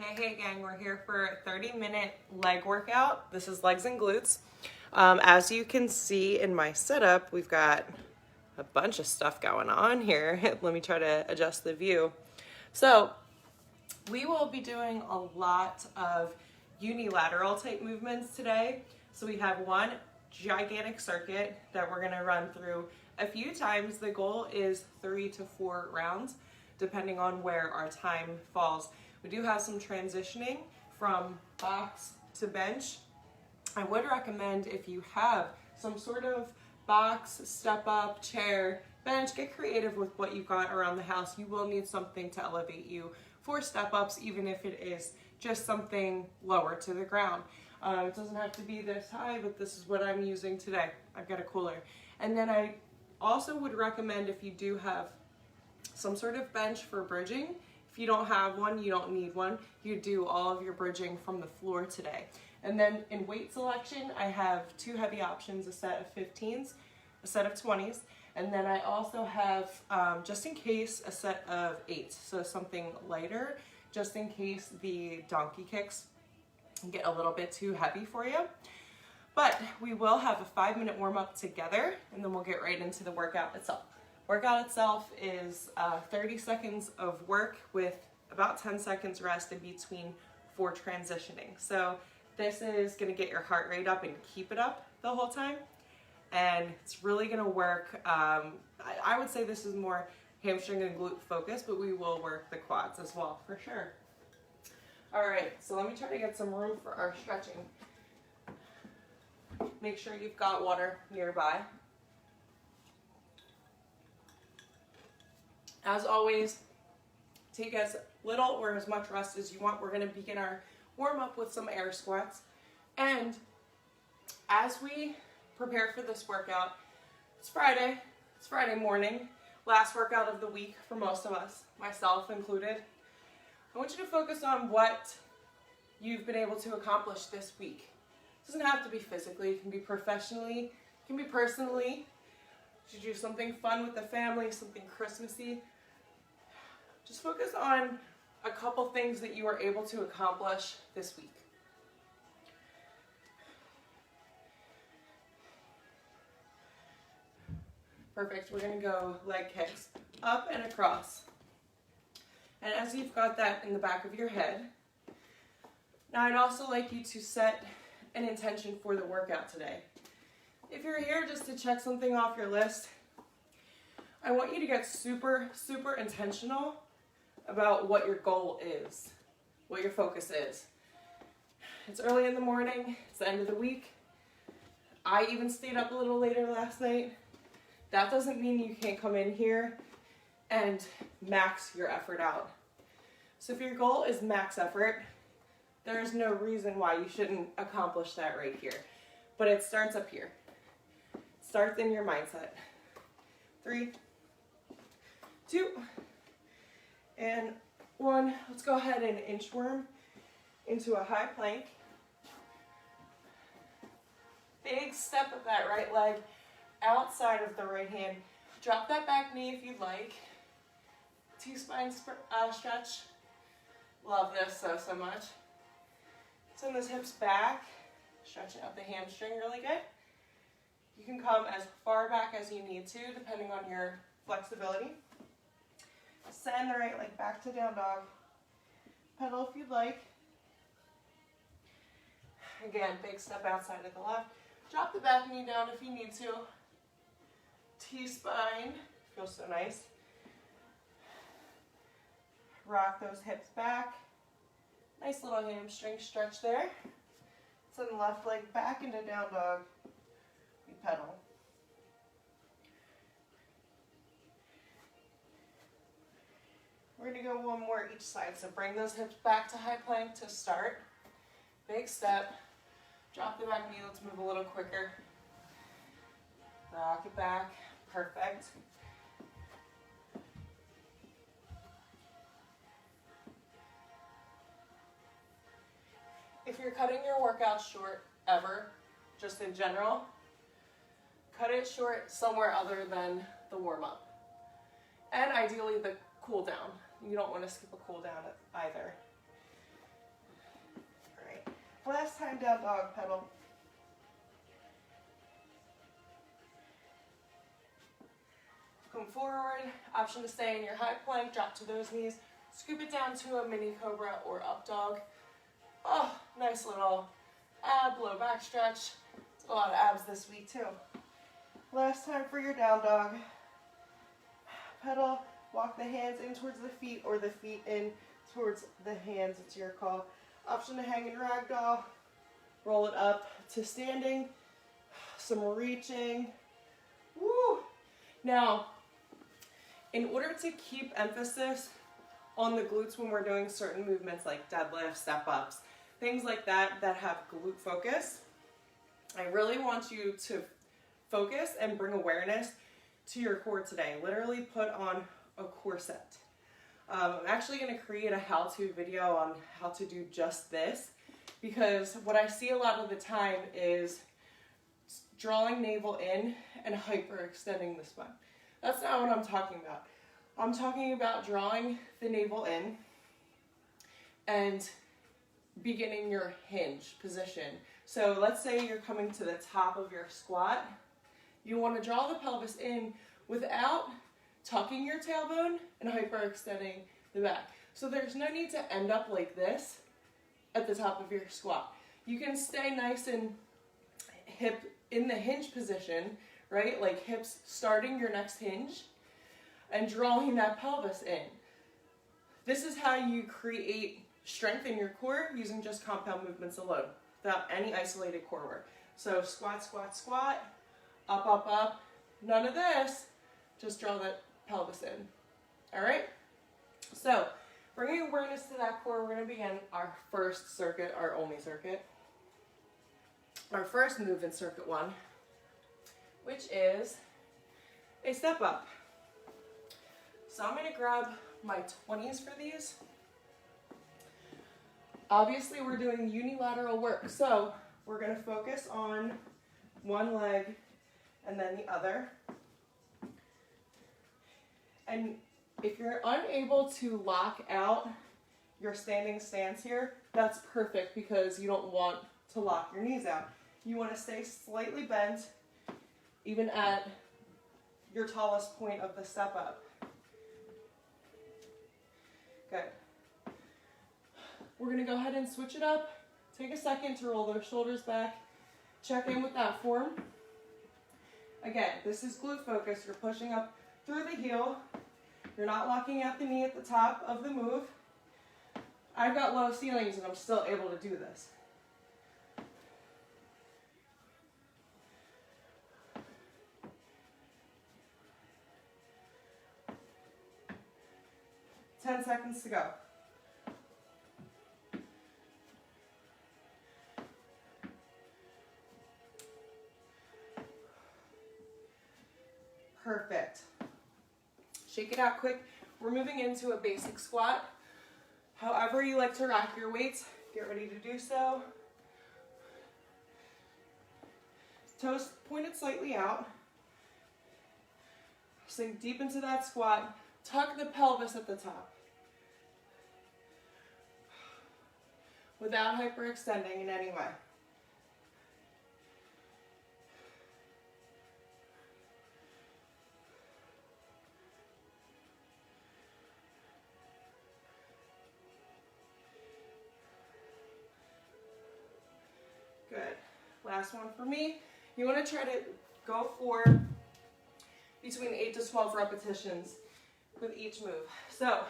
Hey gang, we're here for a 30-minute leg workout. This is legs and glutes. As you can see in my setup, we've got a bunch of stuff going on here. Let me try to adjust the view. So we will be doing a lot of unilateral type movements today. So we have one gigantic circuit that we're gonna run through a few times. The goal is 3 to 4 rounds, depending on where our time falls. We do have some transitioning from box to bench. I would recommend, if you have some sort of box, step up, chair, bench, get creative with what you've got around the house. You will need something to elevate you for step ups, even if it is just something lower to the ground. It doesn't have to be this high, but this is what I'm using today. I've got a cooler. And then I also would recommend, if you do have some sort of bench for bridging, if you don't have one, you don't need one. You do all of your bridging from the floor today. And then in weight selection, I have 2 heavy options, a set of 15s, a set of 20s, and then I also have, just in case, a set of 8s, so something lighter, just in case the donkey kicks get a little bit too heavy for you. But we will have a 5-minute warm-up together, and then we'll get right into the workout itself. Workout itself is 30 seconds of work with about 10 seconds rest in between for transitioning. So this is gonna get your heart rate up and keep it up the whole time. And it's really gonna work, I would say this is more hamstring and glute focused, but we will work the quads as well, for sure. All right, so let me try to get some room for our stretching. Make sure you've got water nearby. As always, take as little or as much rest as you want. We're gonna begin our warm up with some air squats. And as we prepare for this workout, it's Friday morning, last workout of the week for most of us, myself included. I want you to focus on what you've been able to accomplish this week. It doesn't have to be physically, it can be professionally, it can be personally. You should do something fun with the family, something Christmassy. Just focus on a couple things that you were able to accomplish this week. Perfect, we're gonna go leg kicks, up and across. And as you've got that in the back of your head, now I'd also like you to set an intention for the workout today. If you're here just to check something off your list, I want you to get super, super intentional about what your goal is, what your focus is. It's early in the morning, it's the end of the week. I even stayed up a little later last night. That doesn't mean you can't come in here and max your effort out. So if your goal is max effort, there is no reason why you shouldn't accomplish that right here. But it starts up here. It starts in your mindset. 3, 2, and 1. Let's go ahead and inchworm into a high plank. Big step of that right leg outside of the right hand. Drop that back knee if you'd like. T-spine stretch. Love this so much. Send those hips back, stretching out the hamstring really good. You can come as far back as you need to, depending on your flexibility. Send the right leg back to down dog. Pedal if you'd like. Again, big step outside of the left. Drop the back knee down if you need to. T-spine, feels so nice. Rock those hips back. Nice little hamstring stretch there. Send the left leg back into down dog. We pedal. We're going to go one more each side. So bring those hips back to high plank to start. Big step. Drop the back knee. Let's move a little quicker. Rock it back. Perfect. If you're cutting your workout short ever, just in general, cut it short somewhere other than the warm-up. And ideally the cool down. You don't want to skip a cool down either. down dog, pedal. Come forward, option to stay in your high plank, drop to those knees, scoop it down to a mini cobra or up dog. Oh, nice little ab, low back stretch. It's a lot of abs this week too. Last time for your down dog. Pedal, walk the hands in towards the feet or the feet in towards the hands, it's your call. Option to hang in ragdoll, roll it up to standing, some reaching. Woo! Now, in order to keep emphasis on the glutes when we're doing certain movements like deadlifts, step ups, things like that that have glute focus, I really want you to focus and bring awareness to your core today. Literally put on a core set. I'm actually going to create a how-to video on how to do just this, because what I see a lot of the time is drawing navel in and hyperextending the spine. That's not what I'm talking about. I'm talking about drawing the navel in and beginning your hinge position. So let's say you're coming to the top of your squat. You want to draw the pelvis in without tucking your tailbone and hyperextending the back. So there's no need to end up like this at the top of your squat. You can stay nice and hip in the hinge position, right? Like hips starting your next hinge and drawing that pelvis in. This is how you create strength in your core using just compound movements alone, without any isolated core work. So squat, squat, squat, up, up, up. None of this, just draw that pelvis in. All right? So bringing awareness to that core, we're gonna begin our first circuit, our only circuit. Our first move in circuit 1, which is a step up. So I'm gonna grab my 20s for these. Obviously we're doing unilateral work, so we're gonna focus on one leg and then the other. And if you're unable to lock out your standing stance here, that's perfect because you don't want to lock your knees out. You want to stay slightly bent, even at your tallest point of the step up. Good. We're going to go ahead and switch it up. Take a second to roll those shoulders back. Check in with that form. Again, this is glute focus. You're pushing up through the heel. You're not locking out the knee at the top of the move. I've got low ceilings and I'm still able to do this. Ten seconds to go. Perfect. Shake it out quick. We're moving into a basic squat. However you like to rack your weights, get ready to do so. Toes pointed slightly out. Sink deep into that squat. Tuck the pelvis at the top. Without hyperextending in any way. Good. Last one for me. You want to try to go for between 8 to 12 repetitions with each move. So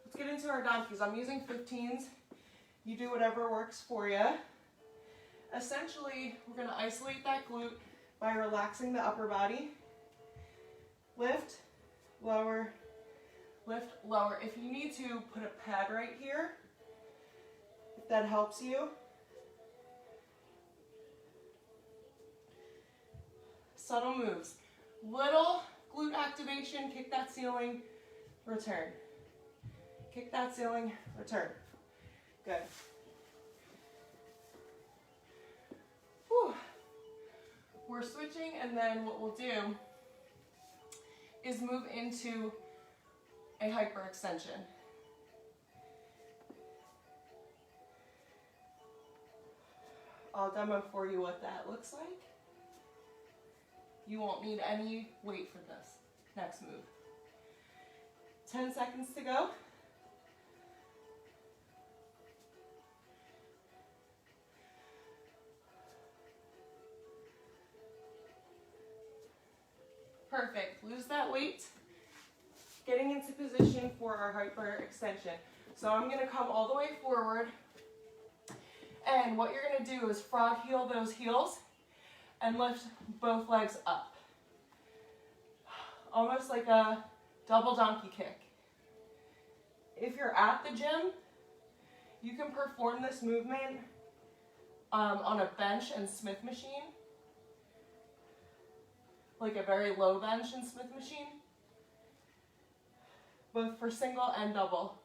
let's get into our donkeys. I'm using 15s. You do whatever works for you. Essentially, we're going to isolate that glute by relaxing the upper body. Lift, lower, lift, lower. If you need to, put a pad right here, if that helps you. Subtle moves. Little glute activation, kick that ceiling, return. Kick that ceiling, return. Good. Whew. We're switching, and then what we'll do is move into a I'll demo for you what that looks like. You won't need any weight for this next move. 10 seconds to go. Perfect. Lose that weight. Getting into position for our hyper extension. So I'm going to come all the way forward. And what you're going to do is frog heel those heels and lift both legs up. Almost like a double donkey kick. If you're at the gym, you can perform this movement on a bench and Smith machine. Like a very low bench and Smith machine. Both for single and double.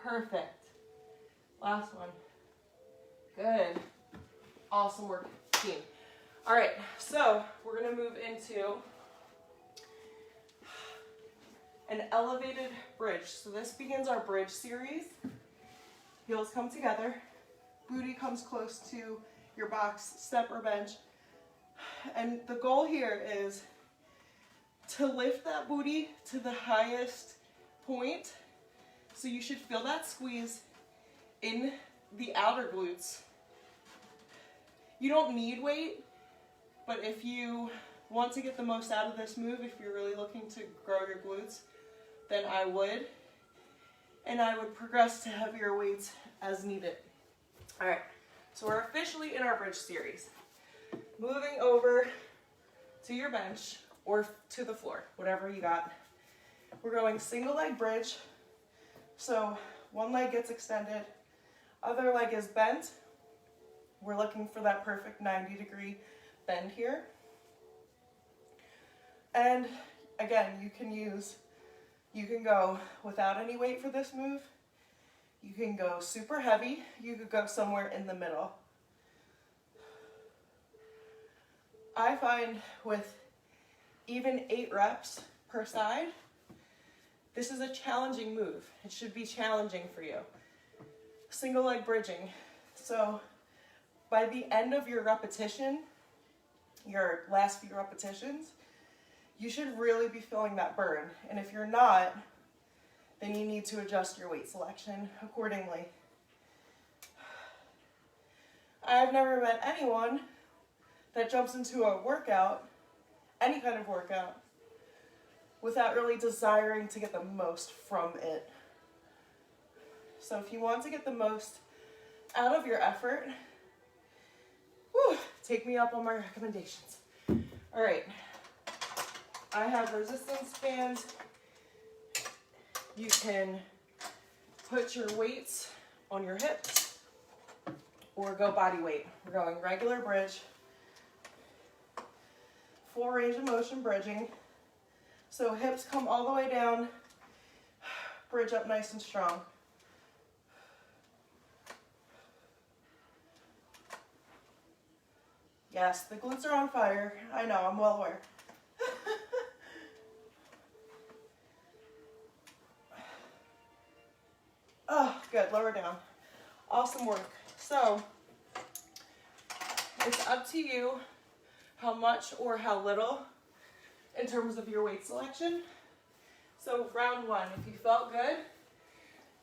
Perfect. Last one. Good. Awesome work, team. All right, so we're gonna move into an elevated bridge. So this begins our bridge series. Heels come together. Booty comes close to your box, step or bench. And the goal here is to lift that booty to the highest point. So you should feel that squeeze in the outer glutes. You don't need weight, but if you want to get the most out of this move, if you're really looking to grow your glutes, then I would. And I would progress to heavier weights as needed. All right, so we're officially in our bridge series. Moving over to your bench or to the floor, whatever you got. We're going single leg bridge. So one leg gets extended, other leg is bent. We're looking for that perfect 90-degree bend here. And again, you can go without any weight for this move. You can go super heavy. You could go somewhere in the middle. I find with even 8 reps per side, this is a challenging move. It should be challenging for you. Single leg bridging. So by the end of your repetition, your last few repetitions, you should really be feeling that burn. And if you're not, then you need to adjust your weight selection accordingly. I've never met anyone that jumps into a workout, any kind of workout, without really desiring to get the most from it. So if you want to get the most out of your effort, take me up on my recommendations. All right, I have resistance bands. You can put your weights on your hips or go body weight. We're going regular bridge, full range of motion bridging. So hips come all the way down, bridge up nice and strong. Yes, the glutes are on fire. I know, I'm well aware. Oh, good, lower down. Awesome work. So, it's up to you how much or how little in terms of your weight selection. So round 1, if you felt good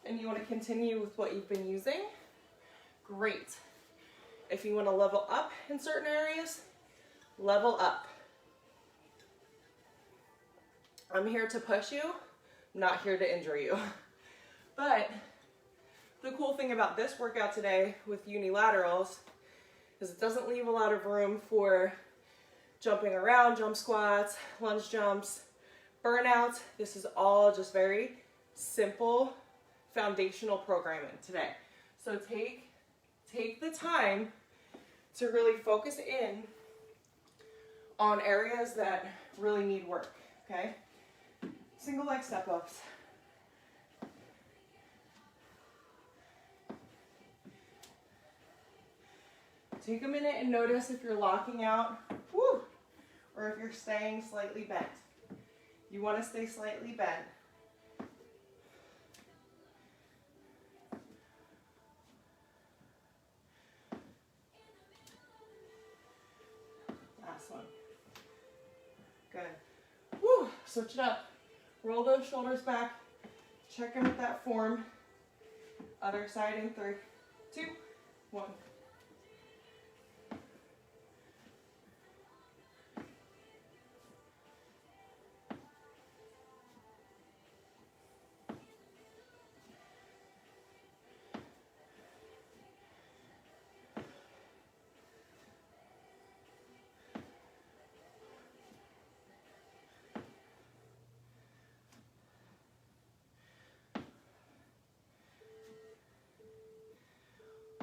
and you want to continue with what you've been using, great. If you want to level up in certain areas, level up. I'm here to push you, not here to injure you. But the cool thing about this workout today with unilaterals is it doesn't leave a lot of room for jumping around, jump squats, lunge jumps, burnouts. This is all just very simple foundational programming today. So take the time to really focus in on areas that really need work, okay? Single leg step ups. Take a minute and notice if you're locking out, woo, or if you're staying slightly bent. You want to stay slightly bent. Switch it up. Roll those shoulders back. Check in with that form. Other side in 3, 2, 1.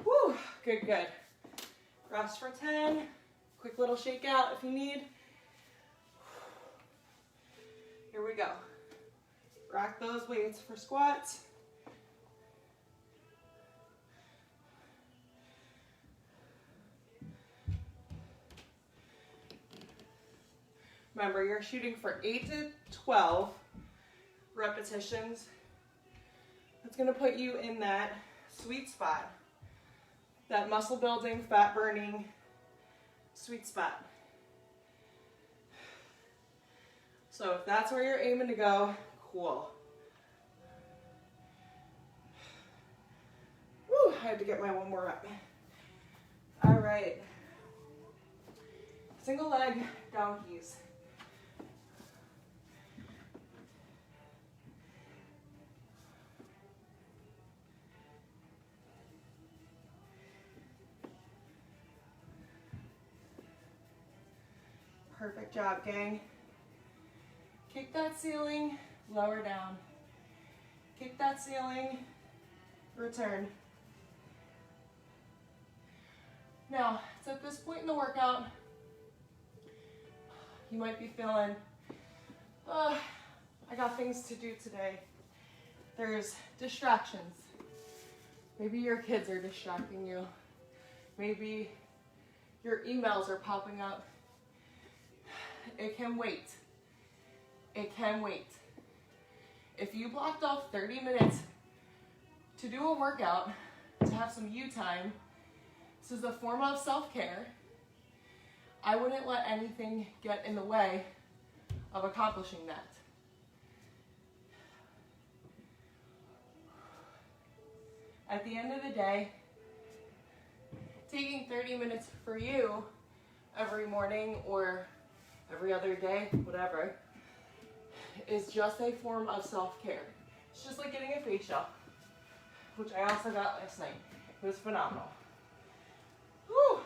Woo, good, good. Rest for 10. Quick little shake out if you need. Here we go. Rack those weights for squats. Remember, you're shooting for 8 to 12 repetitions. That's going to put you in that sweet spot, that muscle building, fat burning sweet spot. So if that's where you're aiming to go, cool. Woo, I had to get my one more up. All right. Single leg donkeys. Perfect job, gang. Kick that ceiling, lower down. Kick that ceiling, return. Now, it's at this point in the workout, you might be feeling, oh, I got things to do today. There's distractions. Maybe your kids are distracting you. Maybe your emails are popping up. It can wait. It can wait. If you blocked off 30 minutes to do a workout, to have some you time, this is a form of self-care. I wouldn't let anything get in the way of accomplishing that. At the end of the day, taking 30 minutes for you every morning or every other day, whatever, is just a form of self-care. It's just like getting a facial, which I also got last night. It was phenomenal. Whew.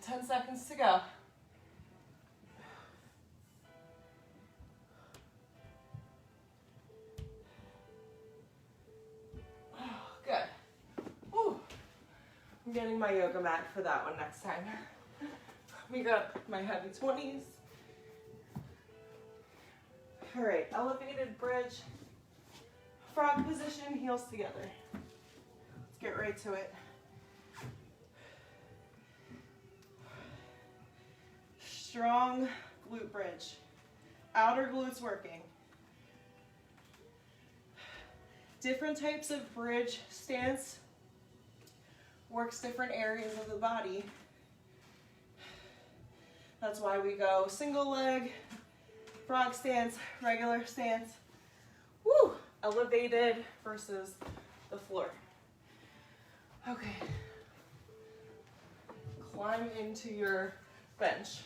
Ten seconds to go. I'm getting my yoga mat for that one next time. We got my heavy 20s. All right, elevated bridge, frog position, heels together. Let's get right to it. Strong glute bridge. Outer glutes working. Different types of bridge stance works different areas of the body. That's why we go single leg, frog stance, regular stance. Woo! Elevated versus the floor. Okay. Climb into your bench.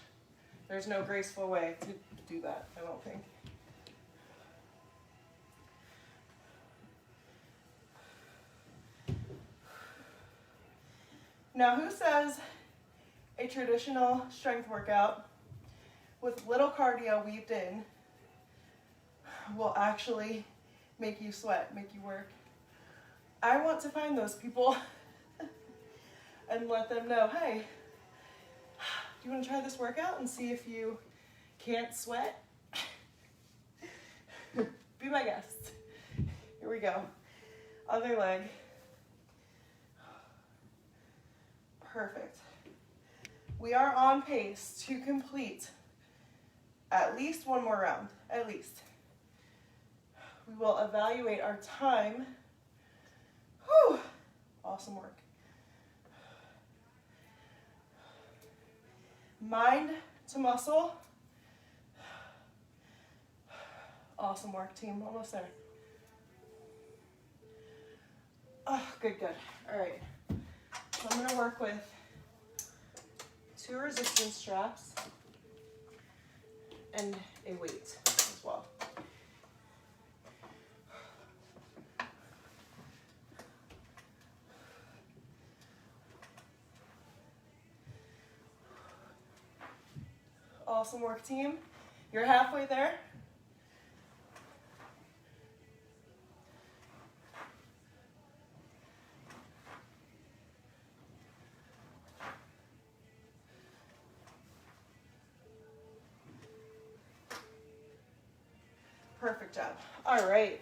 There's no graceful way to do that, I don't think. Now, who says a traditional strength workout with little cardio weaved in will actually make you sweat, make you work? I want to find those people and let them know, hey, do you want to try this workout and see if you can't sweat? Be my guest. Here we go. Other leg. Perfect. We are on pace to complete at least one more round, at least. We will evaluate our time. Whew. Awesome work. Mind to muscle. Awesome work, team. Almost there. Oh, good, good. All right. So I'm going to work with 2 resistance straps and a weight as well. Awesome work, team. You're halfway there. Perfect job. All right.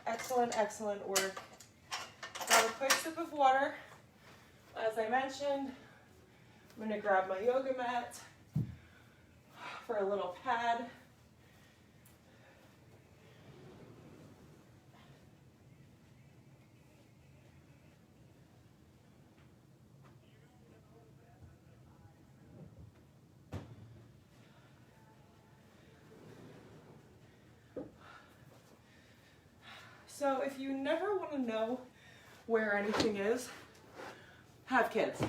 Excellent, excellent work. Got a quick sip of water. As I mentioned, I'm going to grab my yoga mat for a little pad. So if you never want to know where anything is, have kids.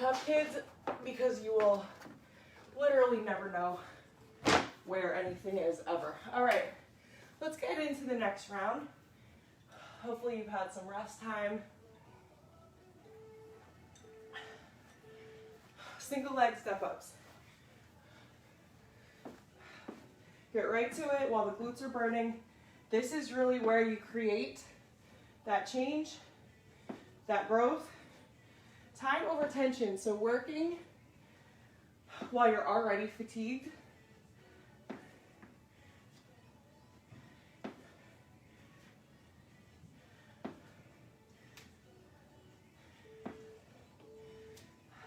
Have kids because you will literally never know where anything is ever. All right, let's get into the next round. Hopefully you've had some rest time. Single leg step ups. Get right to it while the glutes are burning. This is really where you create that change, that growth. Time over tension, so working while you're already fatigued.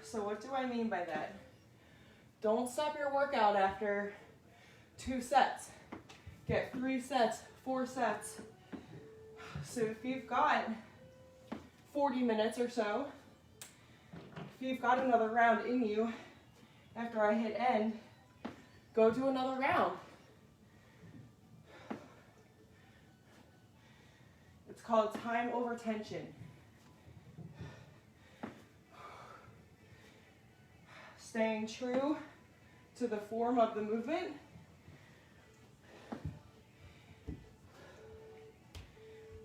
So what do I mean by that? Don't stop your workout after 2 sets. Get 3 sets, 4 sets. So if you've got 40 minutes or so, if you've got another round in you, after I hit end, go do another round. It's called time over tension. Staying true to the form of the movement.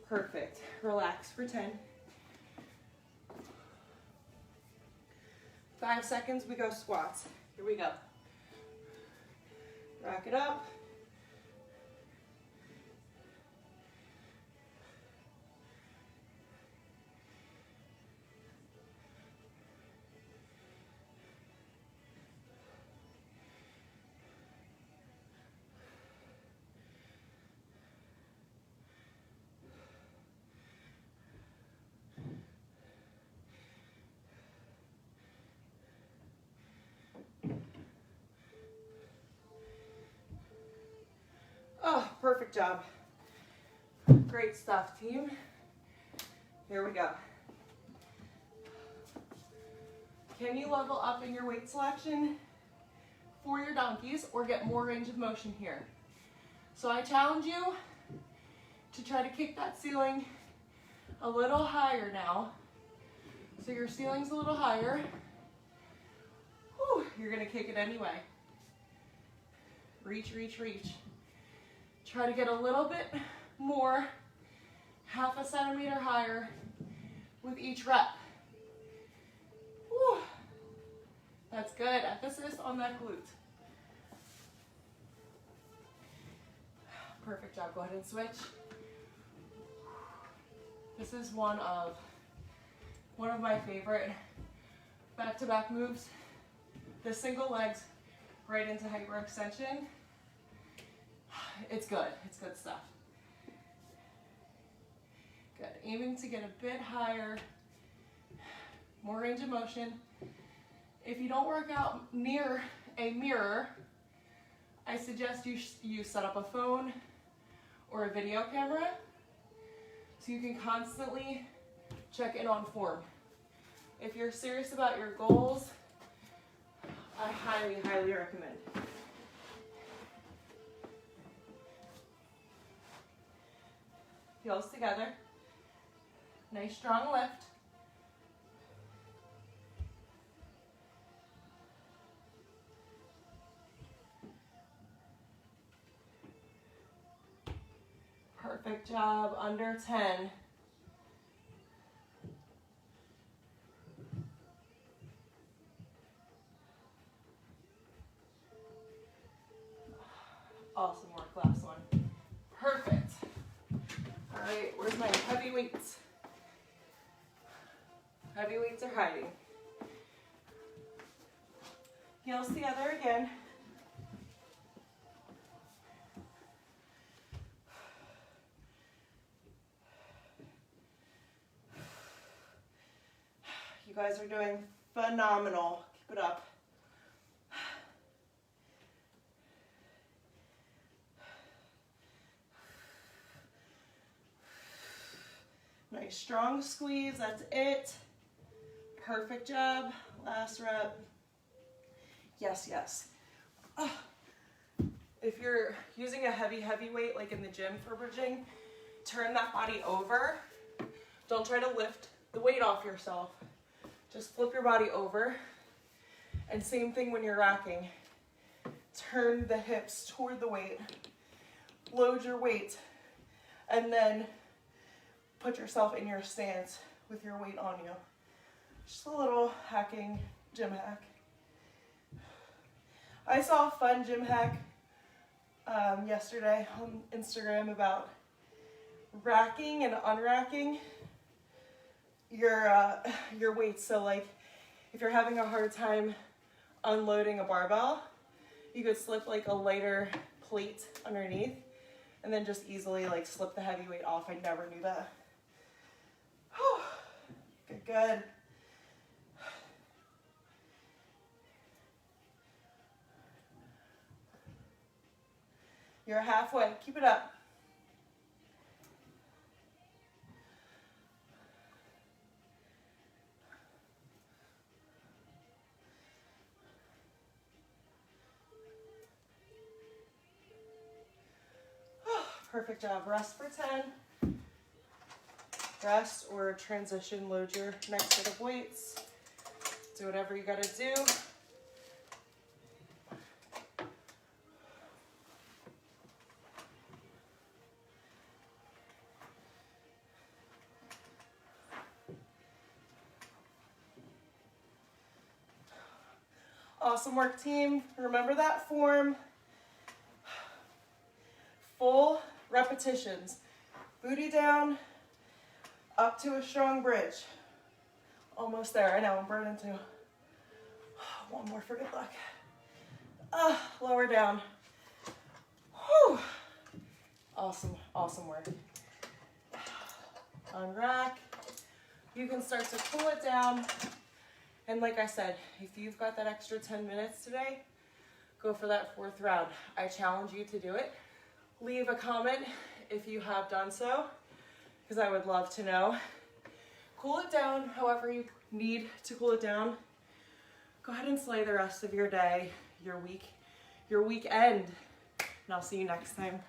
Perfect. Relax for 10. 5 seconds, we go squats. Here we go. Rack it up. Oh, perfect job. Great stuff, team. Here we go. Can you level up in your weight selection for your donkeys or get more range of motion here? So I challenge you to try to kick that ceiling a little higher now. So your ceiling's a little higher. Whew, you're gonna kick it anyway. Reach, reach, reach. Try to get a little bit more, half a centimeter higher with each rep. Whew. That's good. Emphasis on that glute. Perfect job. Go ahead and switch. This is one of my favorite back-to-back moves. The single legs right into hyperextension. It's good. It's good stuff. Good. Aiming to get a bit higher, more range of motion. If you don't work out near a mirror, I suggest you set up a phone or a video camera so you can constantly check in on form. If you're serious about your goals, I highly, highly recommend. Heels together. Nice strong lift. Perfect job, under 10. Awesome work, last one. Perfect. All right, where's my heavy weights? Heavy weights are hiding. Heels together again. You guys are doing phenomenal. Keep it up. Nice strong squeeze, that's it. Perfect job. Last rep. Yes, yes. If you're using a heavy weight like in the gym for bridging, turn that body over. Don't try to lift the weight off yourself. Just flip your body over. And same thing when you're racking. Turn the hips toward the weight. Load your weight. And then put yourself in your stance with your weight on you. Just a little hacking gym hack. I saw a fun gym hack yesterday on Instagram about racking and unracking your weights. So like if you're having a hard time unloading a barbell, you could slip like a lighter plate underneath and then just easily like slip the heavy weight off. I never knew that. Whew. Good, good. You're halfway. Keep it up. Perfect job. Rest for 10. Rest or transition, load your next set of weights. Do whatever you gotta do. Awesome work, team. Remember that form. Full repetitions. Booty down, up to a strong bridge. Almost there. I know, I'm burning too. One more for good luck. Lower down. Whew. Awesome, awesome work. On rack. You can start to cool it down. And like I said, if you've got that extra 10 minutes today, go for that 4th round. I challenge you to do it. Leave a comment if you have done so, because I would love to know. Cool it down however you need to cool it down. Go ahead and slay the rest of your day, your week, your weekend, and I'll see you next time.